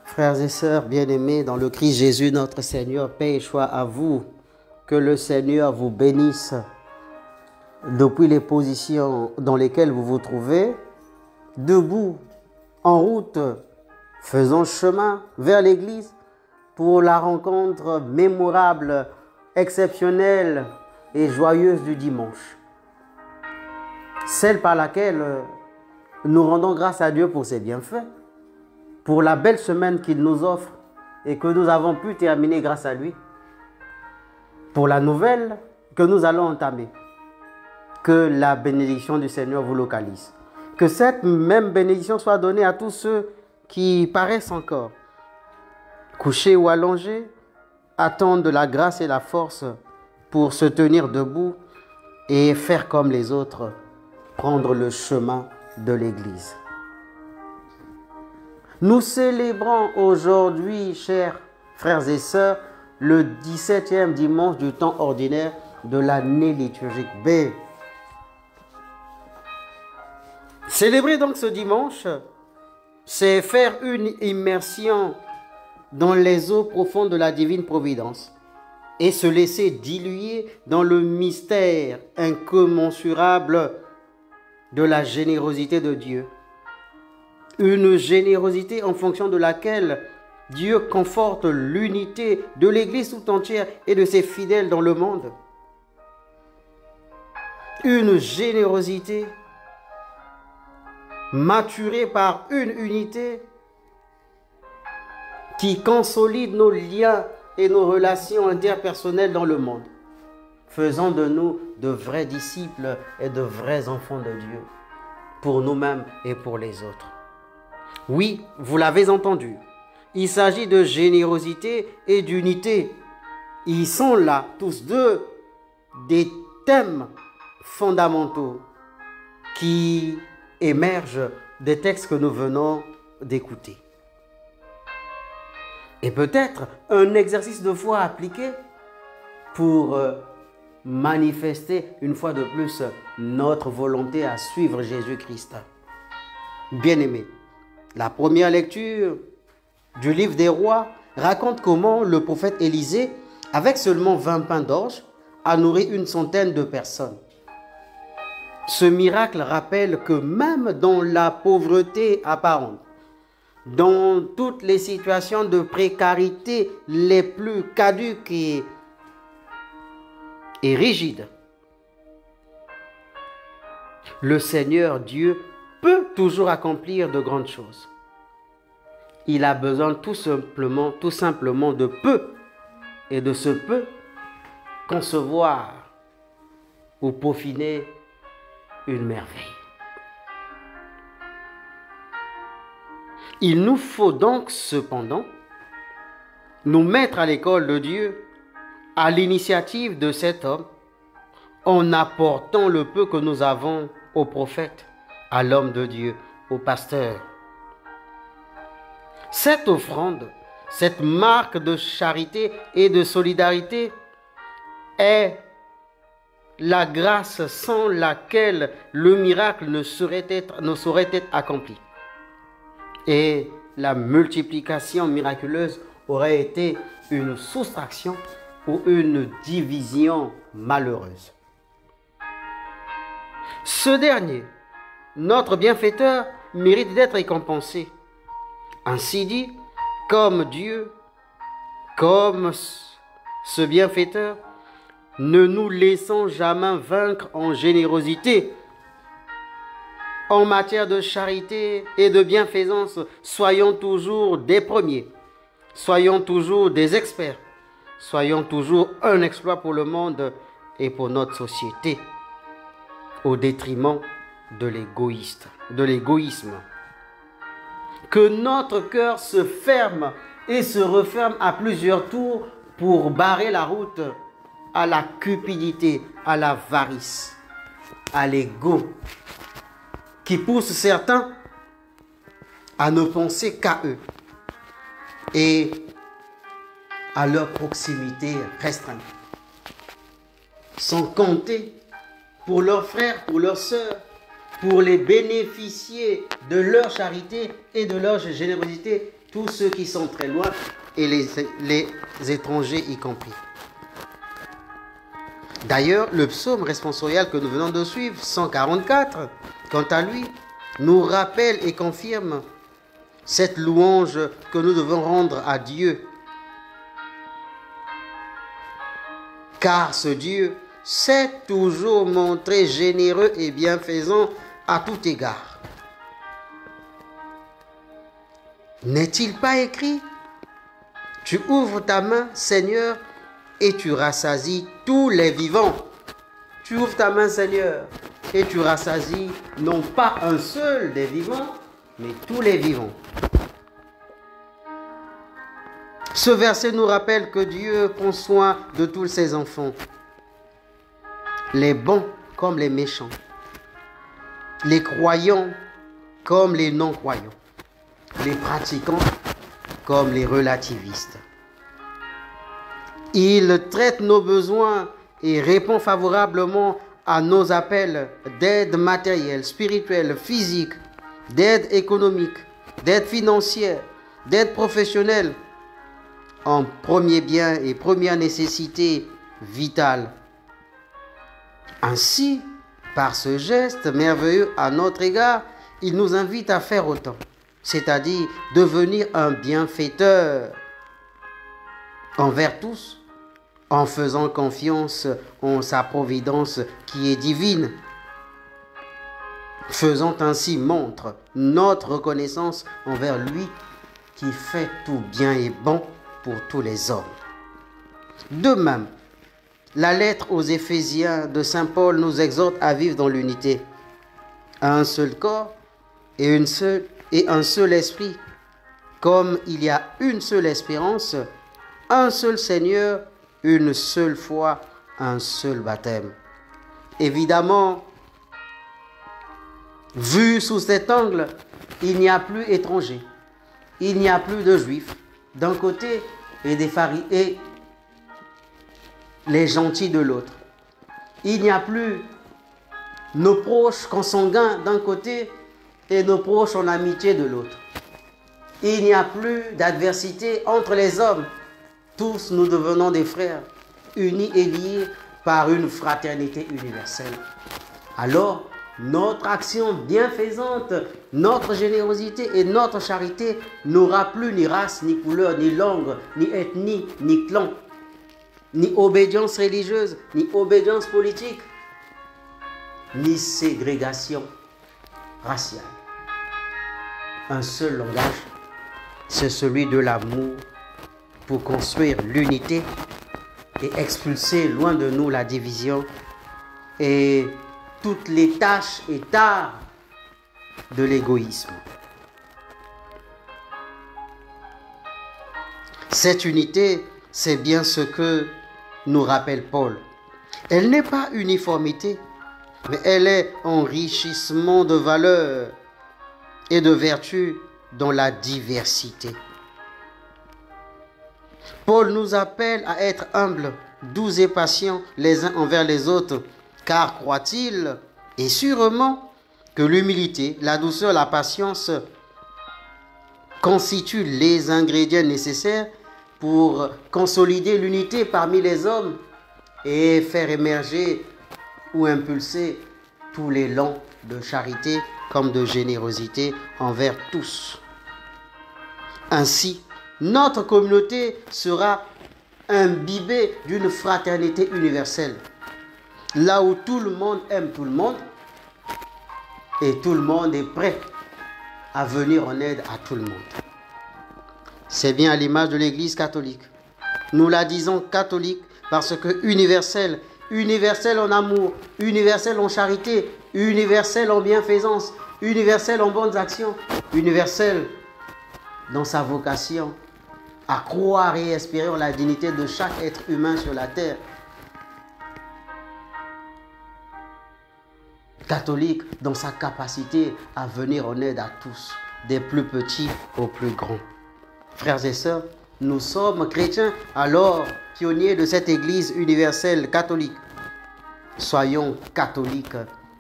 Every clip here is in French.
Frères et sœurs bien-aimés dans le Christ Jésus notre Seigneur, paix et joie à vous. Que le Seigneur vous bénisse depuis les positions dans lesquelles vous vous trouvez, debout, en route, faisant chemin vers l'église pour la rencontre mémorable, exceptionnelle et joyeuse du dimanche. Celle par laquelle nous rendons grâce à Dieu pour ses bienfaits, pour la belle semaine qu'il nous offre et que nous avons pu terminer grâce à lui, pour la nouvelle que nous allons entamer. Que la bénédiction du Seigneur vous localise. Que cette même bénédiction soit donnée à tous ceux qui paraissent encore couchés ou allongés, attendent de la grâce et la force pour se tenir debout et faire comme les autres, prendre le chemin de l'Église. Nous célébrons aujourd'hui, chers frères et sœurs, le 17e dimanche du temps ordinaire de l'année liturgique B. Célébrer donc ce dimanche, c'est faire une immersion dans les eaux profondes de la divine providence et se laisser diluer dans le mystère incommensurable de la générosité de Dieu. Une générosité en fonction de laquelle Dieu conforte l'unité de l'Église tout entière et de ses fidèles dans le monde. Une générosité maturée par une unité qui consolide nos liens et nos relations interpersonnelles dans le monde, faisant de nous de vrais disciples et de vrais enfants de Dieu, pour nous-mêmes et pour les autres. Oui, vous l'avez entendu, il s'agit de générosité et d'unité. Ils sont là, tous deux, des thèmes fondamentaux qui émergent des textes que nous venons d'écouter. Et peut-être un exercice de foi appliqué pour manifester une fois de plus notre volonté à suivre Jésus-Christ. Bien-aimés, la première lecture du livre des rois raconte comment le prophète Élisée, avec seulement 20 pains d'orge, a nourri une centaine de personnes. Ce miracle rappelle que même dans la pauvreté apparente, dans toutes les situations de précarité les plus caduques et rigides, le Seigneur Dieu peut toujours accomplir de grandes choses. Il a besoin tout simplement de peu, et de ce peu, concevoir ou peaufiner une merveille. Il nous faut donc cependant nous mettre à l'école de Dieu, à l'initiative de cet homme, en apportant le peu que nous avons au prophète, à l'homme de Dieu, au pasteur. Cette offrande, cette marque de charité et de solidarité est la grâce sans laquelle le miracle ne saurait être accompli. Et la multiplication miraculeuse aurait été une soustraction ou une division malheureuse. Ce dernier, notre bienfaiteur, mérite d'être récompensé. Ainsi dit, comme Dieu, comme ce bienfaiteur, ne nous laissons jamais vaincre en générosité. En matière de charité et de bienfaisance, soyons toujours des premiers, soyons toujours des experts, soyons toujours un exploit pour le monde et pour notre société, au détriment de l'égoïsme. Que notre cœur se ferme et se referme à plusieurs tours pour barrer la route à la cupidité, à l'avarice, à l'ego, qui pousse certains à ne penser qu'à eux et à leur proximité restreinte, sans compter pour leurs frères, pour leurs sœurs, pour les bénéficier de leur charité et de leur générosité tous ceux qui sont très loin et les étrangers y compris. D'ailleurs, le psaume responsorial que nous venons de suivre, 144, quant à lui, nous rappelle et confirme cette louange que nous devons rendre à Dieu. Car ce Dieu s'est toujours montré généreux et bienfaisant à tout égard. N'est-il pas écrit? Tu ouvres ta main, Seigneur, et tu rassasies tous les vivants. Tu ouvres ta main, Seigneur, et tu rassasies non pas un seul des vivants, mais tous les vivants. Ce verset nous rappelle que Dieu prend soin de tous ses enfants, les bons comme les méchants, les croyants comme les non-croyants, les pratiquants comme les relativistes. Il traite nos besoins et répond favorablement à nos appels d'aide matérielle, spirituelle, physique, d'aide économique, d'aide financière, d'aide professionnelle, en premier bien et première nécessité vitale. Ainsi, par ce geste merveilleux à notre égard, il nous invite à faire autant, c'est-à-dire devenir un bienfaiteur envers tous, en faisant confiance en sa providence qui est divine, faisant ainsi montre notre reconnaissance envers lui qui fait tout bien et bon pour tous les hommes. De même, la lettre aux Éphésiens de Saint Paul nous exhorte à vivre dans l'unité, à un seul corps et un seul esprit, comme il y a une seule espérance, un seul Seigneur, une seule foi, un seul baptême. Évidemment, vu sous cet angle, il n'y a plus étrangers, il n'y a plus de juifs d'un côté et des pharisiens et les gentils de l'autre. Il n'y a plus nos proches consanguins d'un côté et nos proches en amitié de l'autre. Il n'y a plus d'adversité entre les hommes. Tous nous devenons des frères, unis et liés par une fraternité universelle. Alors, notre action bienfaisante, notre générosité et notre charité n'aura plus ni race, ni couleur, ni langue, ni ethnie, ni clan, ni obédience religieuse, ni obédience politique, ni ségrégation raciale. Un seul langage, c'est celui de l'amour pour construire l'unité et expulser loin de nous la division et toutes les tâches et tares de l'égoïsme. Cette unité, c'est bien ce que nous rappelle Paul. Elle n'est pas uniformité, mais elle est enrichissement de valeurs et de vertus dans la diversité. Paul nous appelle à être humbles, doux et patients les uns envers les autres, car croit-il, et sûrement, que l'humilité, la douceur, la patience constituent les ingrédients nécessaires pour consolider l'unité parmi les hommes et faire émerger ou impulser tous les l'élan de charité comme de générosité envers tous. Ainsi, notre communauté sera imbibée d'une fraternité universelle, là où tout le monde aime tout le monde et tout le monde est prêt à venir en aide à tout le monde. C'est bien à l'image de l'Église catholique. Nous la disons catholique parce que universelle, universelle en amour, universelle en charité, universelle en bienfaisance, universelle en bonnes actions, universelle dans sa vocation à croire et espérer en la dignité de chaque être humain sur la terre. Catholique dans sa capacité à venir en aide à tous, des plus petits aux plus grands. Frères et sœurs, nous sommes chrétiens, alors pionniers de cette Église universelle catholique. Soyons catholiques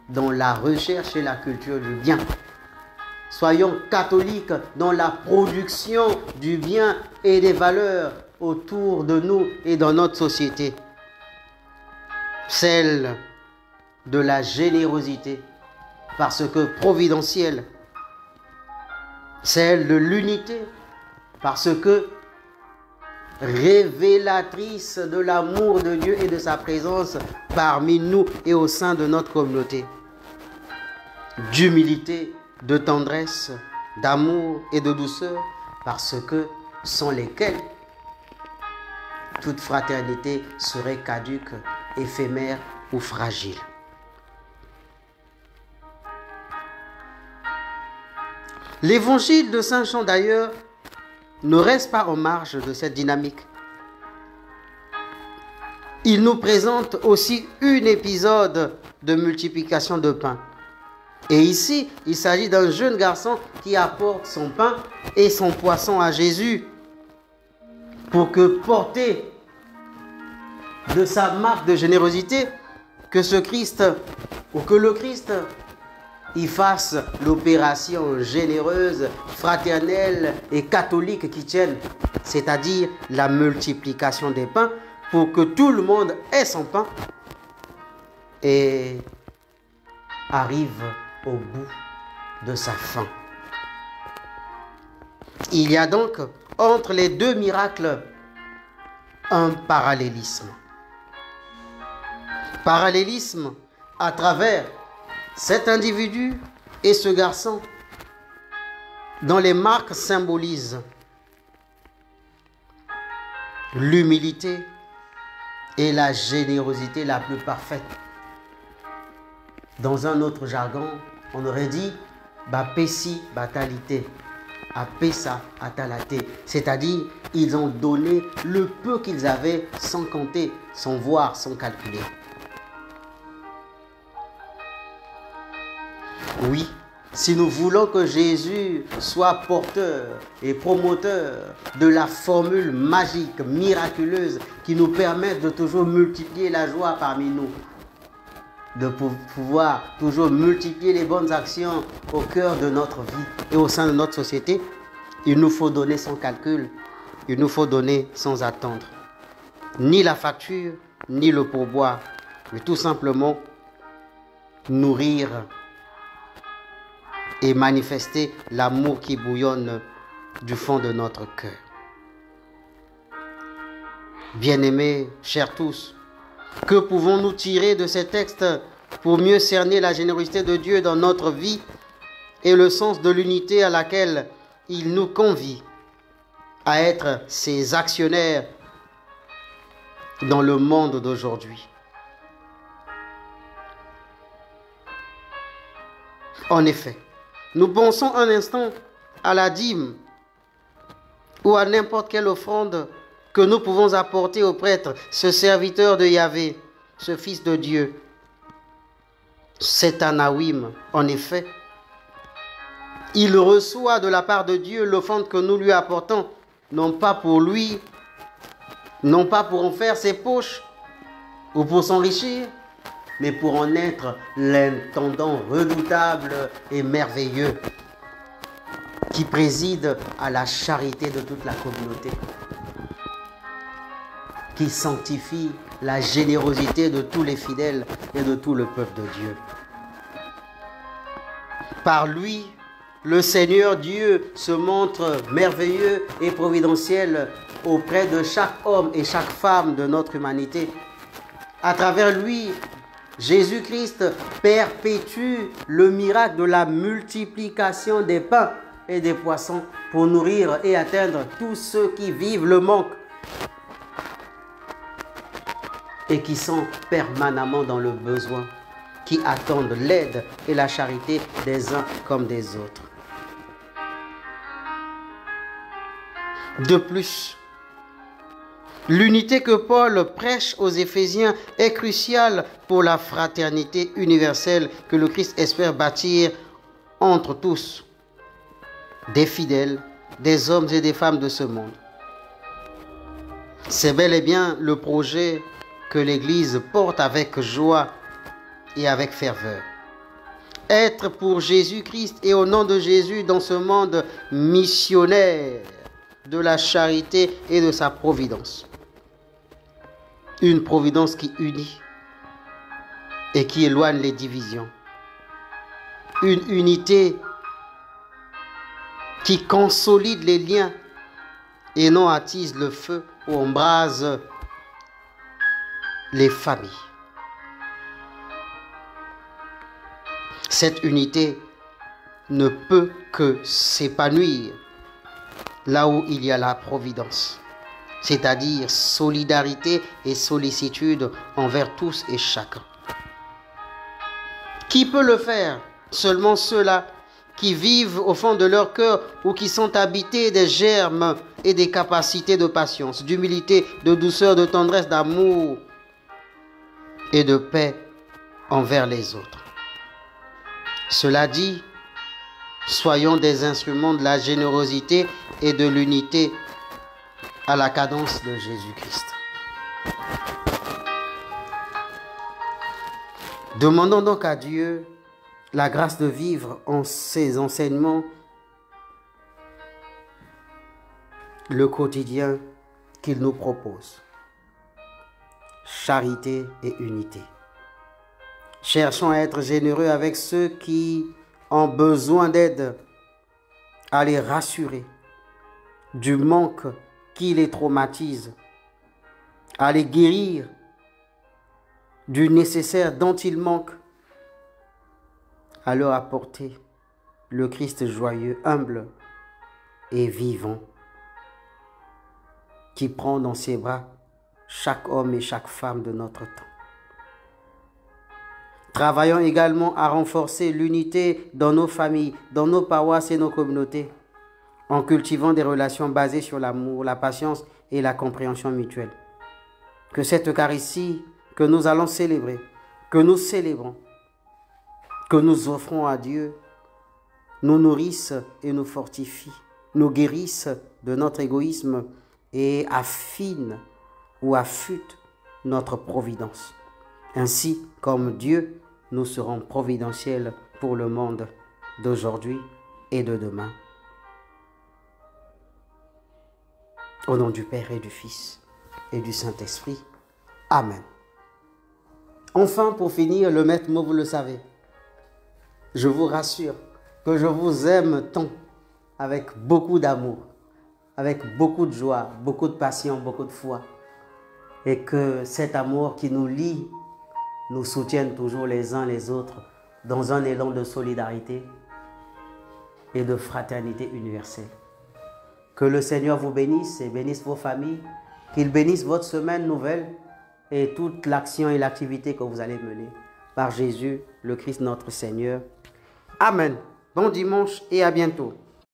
dans la recherche et la culture du bien. soyons catholiques dans la production du bien et des valeurs autour de nous et dans notre société. Celle de la générosité, parce que providentielle. Celle de l'unité, parce que révélatrice de l'amour de Dieu et de sa présence parmi nous et au sein de notre communauté. D'humilité, de tendresse, d'amour et de douceur, parce que sans lesquels toute fraternité serait caduque, éphémère ou fragile. L'évangile de Saint Jean d'ailleurs ne reste pas en marge de cette dynamique. Il nous présente aussi un épisode de multiplication de pain. Et ici, il s'agit d'un jeune garçon qui apporte son pain et son poisson à Jésus pour que porter de sa marque de générosité, que ce Christ ou que le Christ il fasse l'opération généreuse, fraternelle et catholique qui tienne, c'est-à-dire la multiplication des pains pour que tout le monde ait son pain et arrive au bout de sa faim. Il y a donc entre les deux miracles un parallélisme. Parallélisme à travers cet individu et ce garçon dont les marques symbolisent l'humilité et la générosité la plus parfaite. Dans un autre jargon, on aurait dit Bapesi Batalité, Apesa Atalate, c'est-à-dire ils ont donné le peu qu'ils avaient sans compter, sans voir, sans calculer. Oui, si nous voulons que Jésus soit porteur et promoteur de la formule magique, miraculeuse, qui nous permet de toujours multiplier la joie parmi nous, de pouvoir toujours multiplier les bonnes actions au cœur de notre vie et au sein de notre société, il nous faut donner sans calcul, il nous faut donner sans attendre. Ni la facture, ni le pourboire, mais tout simplement nourrir et manifester l'amour qui bouillonne du fond de notre cœur. Bien-aimés, chers tous, que pouvons-nous tirer de ces textes pour mieux cerner la générosité de Dieu dans notre vie et le sens de l'unité à laquelle il nous convie à être ses actionnaires dans le monde d'aujourd'hui? En effet, nous pensons un instant à la dîme ou à n'importe quelle offrande que nous pouvons apporter au prêtre, ce serviteur de Yahvé, ce fils de Dieu. C'est un Anawim, en effet. Il reçoit de la part de Dieu l'offrande que nous lui apportons, non pas pour lui, non pas pour en faire ses poches ou pour s'enrichir, mais pour en être l'intendant redoutable et merveilleux qui préside à la charité de toute la communauté, qui sanctifie la générosité de tous les fidèles et de tout le peuple de Dieu. Par lui, le Seigneur Dieu se montre merveilleux et providentiel auprès de chaque homme et chaque femme de notre humanité. À travers lui, Jésus-Christ perpétue le miracle de la multiplication des pains et des poissons pour nourrir et atteindre tous ceux qui vivent le manque et qui sont permanemment dans le besoin, qui attendent l'aide et la charité des uns comme des autres. De plus, l'unité que Paul prêche aux Éphésiens est cruciale pour la fraternité universelle que le Christ espère bâtir entre tous, des fidèles, des hommes et des femmes de ce monde. C'est bel et bien le projet que l'Église porte avec joie et avec ferveur. être pour Jésus-Christ et au nom de Jésus dans ce monde missionnaire de la charité et de sa providence. Une providence qui unit et qui éloigne les divisions. Une unité qui consolide les liens et non attise le feu ou embrase les familles. Cette unité ne peut que s'épanouir là où il y a la providence, c'est-à-dire solidarité et sollicitude envers tous et chacun. Qui peut le faire? Seulement ceux-là qui vivent au fond de leur cœur ou qui sont habités des germes et des capacités de patience, d'humilité, de douceur, de tendresse, d'amour et de paix envers les autres. Cela dit, soyons des instruments de la générosité et de l'unité à la cadence de Jésus-Christ. Demandons donc à Dieu la grâce de vivre en ses enseignements le quotidien qu'il nous propose. Charité et unité. Cherchons à être généreux avec ceux qui ont besoin d'aide, à les rassurer du manque qui les traumatise, à les guérir du nécessaire dont ils manquent, à leur apporter le Christ joyeux, humble et vivant, qui prend dans ses bras chaque homme et chaque femme de notre temps. Travaillons également à renforcer l'unité dans nos familles, dans nos paroisses et nos communautés, en cultivant des relations basées sur l'amour, la patience et la compréhension mutuelle. Que cette Eucharistie que nous allons célébrer, que nous célébrons, que nous offrons à Dieu, nous nourrisse et nous fortifie, nous guérisse de notre égoïsme et affine ou affûte notre providence. Ainsi, comme Dieu, nous serons providentiels pour le monde d'aujourd'hui et de demain. Au nom du Père et du Fils et du Saint-Esprit. Amen. Enfin, pour finir, le maître mot, vous le savez. Je vous rassure que je vous aime tant, avec beaucoup d'amour, avec beaucoup de joie, beaucoup de passion, beaucoup de foi. Et que cet amour qui nous lie nous soutienne toujours les uns les autres dans un élan de solidarité et de fraternité universelle. Que le Seigneur vous bénisse et bénisse vos familles, qu'il bénisse votre semaine nouvelle et toute l'action et l'activité que vous allez mener. Par Jésus, le Christ notre Seigneur. Amen. Bon dimanche et à bientôt.